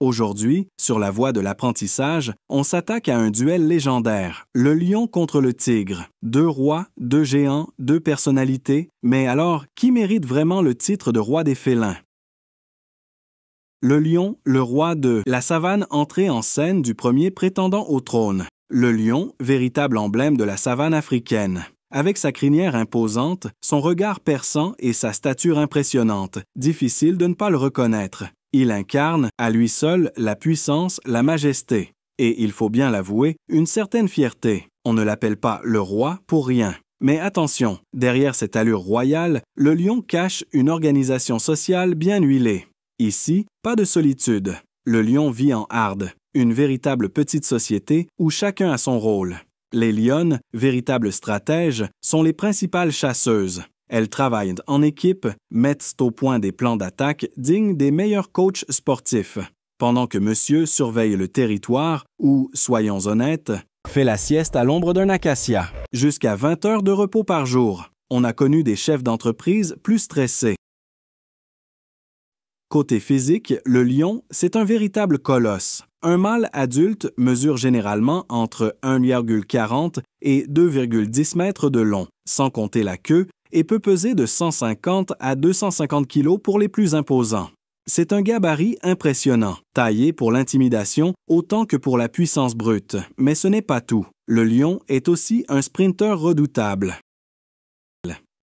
Aujourd'hui, sur la voie de l'apprentissage, on s'attaque à un duel légendaire, le lion contre le tigre. Deux rois, deux géants, deux personnalités, mais alors, qui mérite vraiment le titre de roi des félins? Le lion, le roi de la savane, entrée en scène du premier prétendant au trône. Le lion, véritable emblème de la savane africaine. Avec sa crinière imposante, son regard perçant et sa stature impressionnante, difficile de ne pas le reconnaître. Il incarne, à lui seul, la puissance, la majesté. Et, il faut bien l'avouer, une certaine fierté. On ne l'appelle pas le roi pour rien. Mais attention, derrière cette allure royale, le lion cache une organisation sociale bien huilée. Ici, pas de solitude. Le lion vit en harde, une véritable petite société où chacun a son rôle. Les lionnes, véritables stratèges, sont les principales chasseuses. Elles travaillent en équipe, mettent au point des plans d'attaque dignes des meilleurs coachs sportifs, pendant que monsieur surveille le territoire ou, soyons honnêtes, fait la sieste à l'ombre d'un acacia. Jusqu'à 20 heures de repos par jour. On a connu des chefs d'entreprise plus stressés. Côté physique, le lion, c'est un véritable colosse. Un mâle adulte mesure généralement entre 1,40 et 2,10 mètres de long, sans compter la queue, et peut peser de 150 à 250 kg pour les plus imposants. C'est un gabarit impressionnant, taillé pour l'intimidation autant que pour la puissance brute. Mais ce n'est pas tout. Le lion est aussi un sprinter redoutable.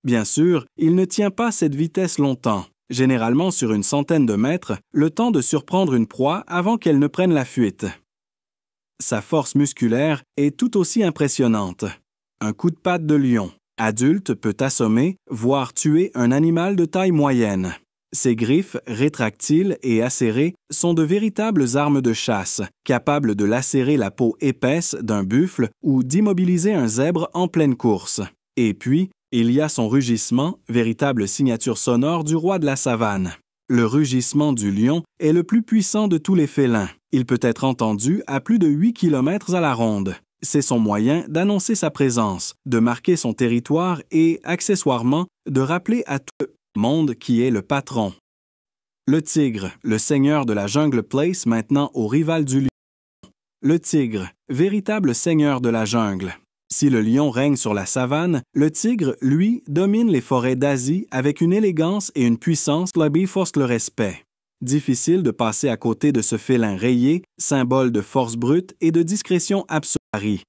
Bien sûr, il ne tient pas cette vitesse longtemps. Généralement sur une centaine de mètres, le temps de surprendre une proie avant qu'elle ne prenne la fuite. Sa force musculaire est tout aussi impressionnante. Un coup de patte de lion adulte peut assommer, voire tuer un animal de taille moyenne. Ses griffes, rétractiles et acérées, sont de véritables armes de chasse, capables de lacérer la peau épaisse d'un buffle ou d'immobiliser un zèbre en pleine course. Et puis, il y a son rugissement, véritable signature sonore du roi de la savane. Le rugissement du lion est le plus puissant de tous les félins. Il peut être entendu à plus de 8 km à la ronde. C'est son moyen d'annoncer sa présence, de marquer son territoire et, accessoirement, de rappeler à tout le monde qui est le patron. Le tigre, le seigneur de la Jungle Place maintenant au rival du lion. Le tigre, véritable seigneur de la jungle. Si le lion règne sur la savane, le tigre, lui, domine les forêts d'Asie avec une élégance et une puissance qui forcent le respect. Difficile de passer à côté de ce félin rayé, symbole de force brute et de discrétion absolue.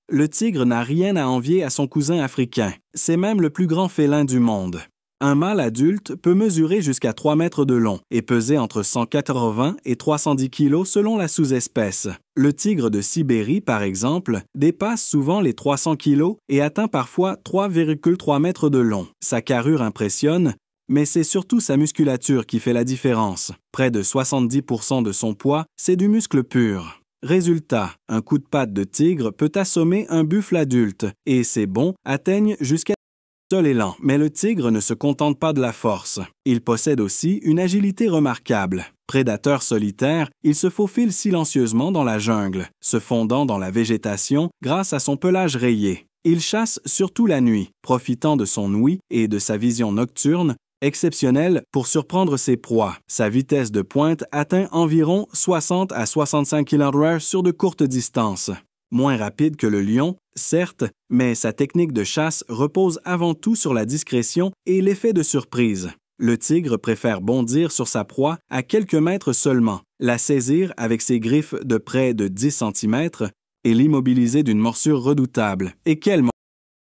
Le tigre n'a rien à envier à son cousin africain. C'est même le plus grand félin du monde. Un mâle adulte peut mesurer jusqu'à 3 mètres de long et peser entre 180 et 310 kg selon la sous-espèce. Le tigre de Sibérie, par exemple, dépasse souvent les 300 kg et atteint parfois 3,3 mètres de long. Sa carrure impressionne, mais c'est surtout sa musculature qui fait la différence. Près de 70% de son poids, c'est du muscle pur. Résultat, un coup de patte de tigre peut assommer un buffle adulte et ses bonds atteignent jusqu'à seul élan. Mais le tigre ne se contente pas de la force. Il possède aussi une agilité remarquable. Prédateur solitaire, il se faufile silencieusement dans la jungle, se fondant dans la végétation grâce à son pelage rayé. Il chasse surtout la nuit, profitant de son ouïe et de sa vision nocturne, exceptionnelle pour surprendre ses proies. Sa vitesse de pointe atteint environ 60 à 65 km/h sur de courtes distances. Moins rapide que le lion, certes, mais sa technique de chasse repose avant tout sur la discrétion et l'effet de surprise. Le tigre préfère bondir sur sa proie à quelques mètres seulement, la saisir avec ses griffes de près de 10 cm et l'immobiliser d'une morsure redoutable. Et quelle morsure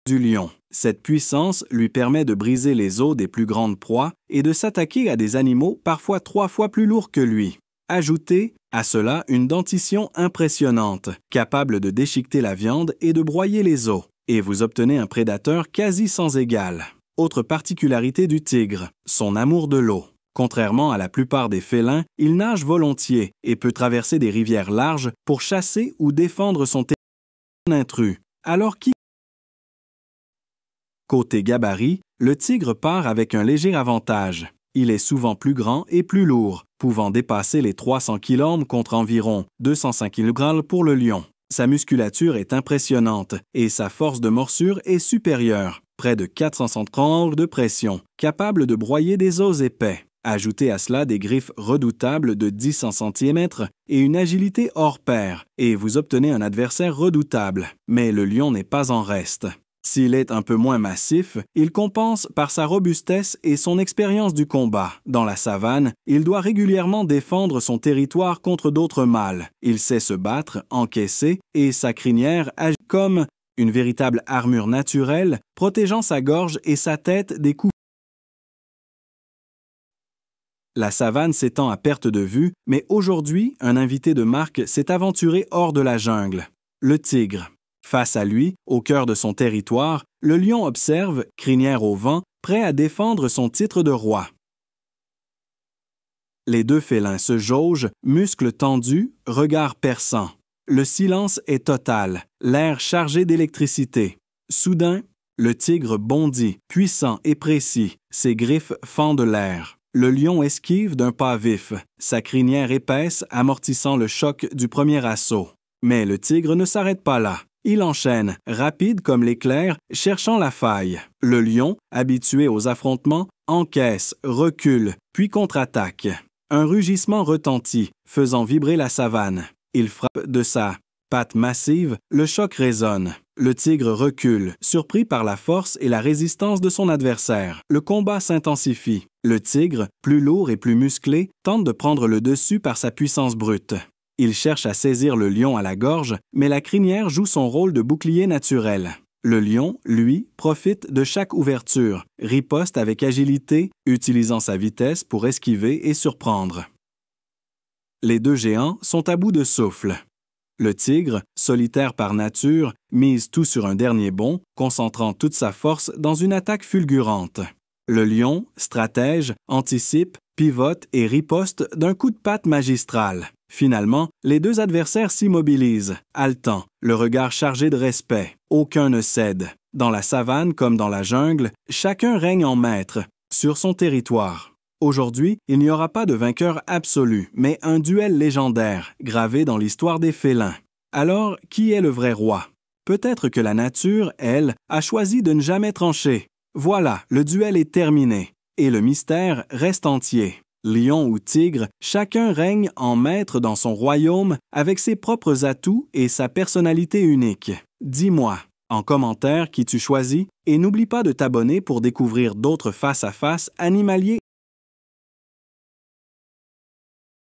du lion! Cette puissance lui permet de briser les os des plus grandes proies et de s'attaquer à des animaux parfois 3 fois plus lourds que lui. Ajoutez à cela une dentition impressionnante, capable de déchiqueter la viande et de broyer les os, et vous obtenez un prédateur quasi sans égal. Autre particularité du tigre, son amour de l'eau. Contrairement à la plupart des félins, il nage volontiers et peut traverser des rivières larges pour chasser ou défendre son territoire intrus. Alors côté gabarit, le tigre part avec un léger avantage. Il est souvent plus grand et plus lourd, pouvant dépasser les 300 kg contre environ 205 kg pour le lion. Sa musculature est impressionnante et sa force de morsure est supérieure, près de 430 de pression, capable de broyer des os épais. Ajoutez à cela des griffes redoutables de 10 cm et une agilité hors pair, et vous obtenez un adversaire redoutable. Mais le lion n'est pas en reste. S'il est un peu moins massif, il compense par sa robustesse et son expérience du combat. Dans la savane, il doit régulièrement défendre son territoire contre d'autres mâles. Il sait se battre, encaisser, et sa crinière agit comme une véritable armure naturelle, protégeant sa gorge et sa tête des coups. La savane s'étend à perte de vue, mais aujourd'hui, un invité de marque s'est aventuré hors de la jungle. Le tigre. Face à lui, au cœur de son territoire, le lion observe, crinière au vent, prêt à défendre son titre de roi. Les deux félins se jaugent, muscles tendus, regard perçant. Le silence est total, l'air chargé d'électricité. Soudain, le tigre bondit, puissant et précis, ses griffes fendent l'air. Le lion esquive d'un pas vif, sa crinière épaisse amortissant le choc du premier assaut. Mais le tigre ne s'arrête pas là. Il enchaîne, rapide comme l'éclair, cherchant la faille. Le lion, habitué aux affrontements, encaisse, recule, puis contre-attaque. Un rugissement retentit, faisant vibrer la savane. Il frappe de sa patte massive, le choc résonne. Le tigre recule, surpris par la force et la résistance de son adversaire. Le combat s'intensifie. Le tigre, plus lourd et plus musclé, tente de prendre le dessus par sa puissance brute. Il cherche à saisir le lion à la gorge, mais la crinière joue son rôle de bouclier naturel. Le lion, lui, profite de chaque ouverture, riposte avec agilité, utilisant sa vitesse pour esquiver et surprendre. Les deux géants sont à bout de souffle. Le tigre, solitaire par nature, mise tout sur un dernier bond, concentrant toute sa force dans une attaque fulgurante. Le lion, stratège, anticipe, pivote et riposte d'un coup de patte magistral. Finalement, les deux adversaires s'immobilisent, haletants, le regard chargé de respect. Aucun ne cède. Dans la savane comme dans la jungle, chacun règne en maître, sur son territoire. Aujourd'hui, il n'y aura pas de vainqueur absolu, mais un duel légendaire, gravé dans l'histoire des félins. Alors, qui est le vrai roi? Peut-être que la nature, elle, a choisi de ne jamais trancher. Voilà, le duel est terminé, et le mystère reste entier. Lion ou tigre, chacun règne en maître dans son royaume avec ses propres atouts et sa personnalité unique. Dis-moi en commentaire qui tu choisis et n'oublie pas de t'abonner pour découvrir d'autres face-à-face animaliers.